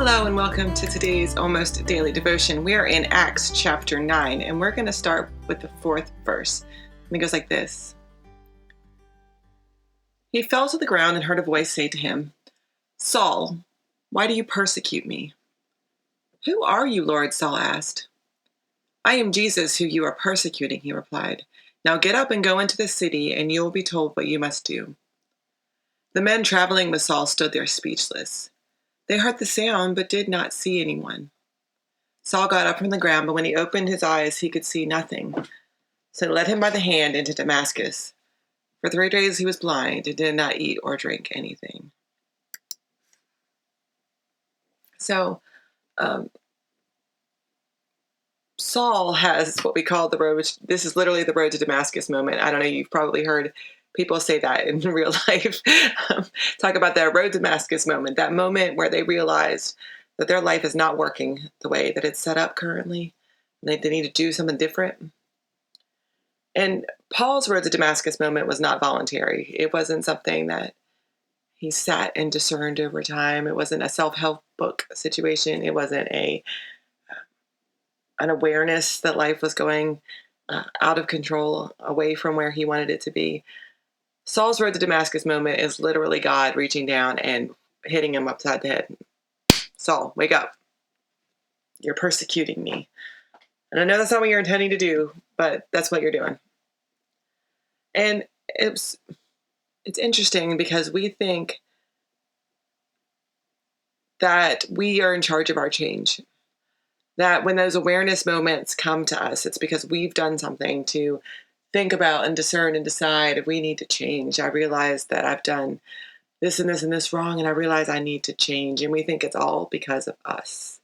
Hello and welcome to today's Almost Daily Devotion. We are in Acts chapter 9 and we're going to start with the 4th verse. And it goes like this. He fell to the ground and heard a voice say to him, "Saul, why do you persecute me?" "Who are you, Lord?" Saul asked. "I am Jesus who you are persecuting," he replied. "Now get up and go into the city and you will be told what you must do." The men traveling with Saul stood there speechless. They heard the sound, but did not see anyone. Saul got up from the ground, but when he opened his eyes, he could see nothing. So they led him by the hand into Damascus. For 3 days he was blind and did not eat or drink anything. So, Saul has what we call the road. This is literally the road to Damascus moment. I don't know, you've probably heard people say that in real life. Talk about that road to Damascus moment, that moment where they realized that their life is not working the way that it's set up currently. They need to do something different. And Paul's road to Damascus moment was not voluntary. It wasn't something that he sat and discerned over time. It wasn't a self-help book situation. It wasn't an awareness that life was going out of control, away from where he wanted it to be. Saul's road to Damascus moment is literally God reaching down and hitting him upside the head. "Saul, wake up. You're persecuting me." And I know that's not what you're intending to do, but that's what you're doing. And it's interesting because we think that we are in charge of our change. That when those awareness moments come to us, it's because we've done something to think about and discern and decide if we need to change. I realize that I've done this and this and this wrong, and I realize I need to change. And we think it's all because of us.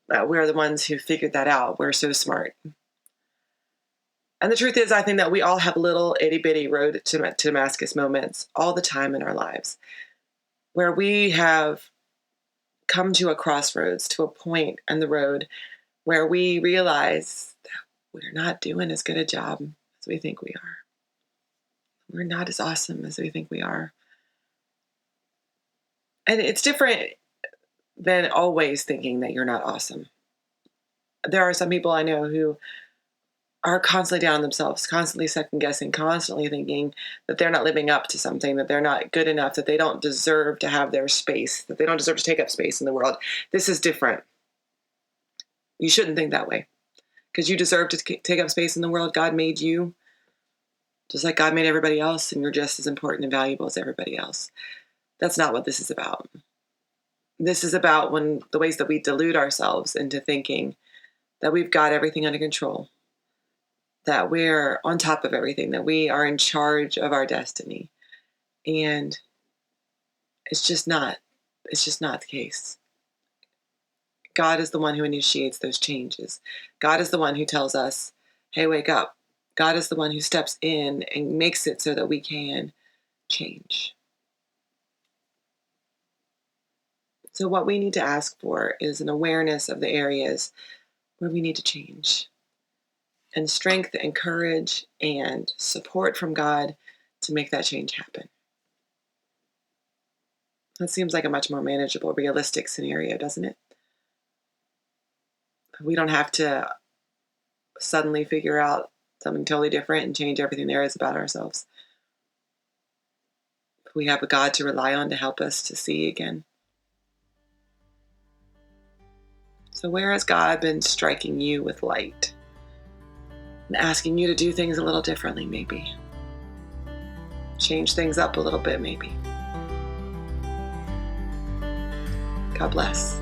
That we're the ones who figured that out. We're so smart. And the truth is, I think that we all have little itty bitty road to Damascus moments all the time in our lives, where we have come to a crossroads, to a point in the road where we realize that we're not doing as good a job as we think we are. We're not as awesome as we think we are. And it's different than always thinking that you're not awesome. There are some people I know who are constantly down on themselves, constantly second guessing, constantly thinking that they're not living up to something, that they're not good enough, that they don't deserve to have their space, that they don't deserve to take up space in the world. This is different. You shouldn't think that way, because you deserve to take up space in the world. God made you just like God made everybody else, and you're just as important and valuable as everybody else. That's not what this is about. This is about when the ways that we delude ourselves into thinking that we've got everything under control, that we're on top of everything, that we are in charge of our destiny. And it's just not the case. God is the one who initiates those changes. God is the one who tells us, "Hey, wake up." God is the one who steps in and makes it so that we can change. So what we need to ask for is an awareness of the areas where we need to change, and strength and courage and support from God to make that change happen. That seems like a much more manageable, realistic scenario, doesn't it? We don't have to suddenly figure out something totally different and change everything there is about ourselves. We have a God to rely on to help us to see again. So where has God been striking you with light and asking you to do things a little differently, maybe? Change things up a little bit, maybe. God bless.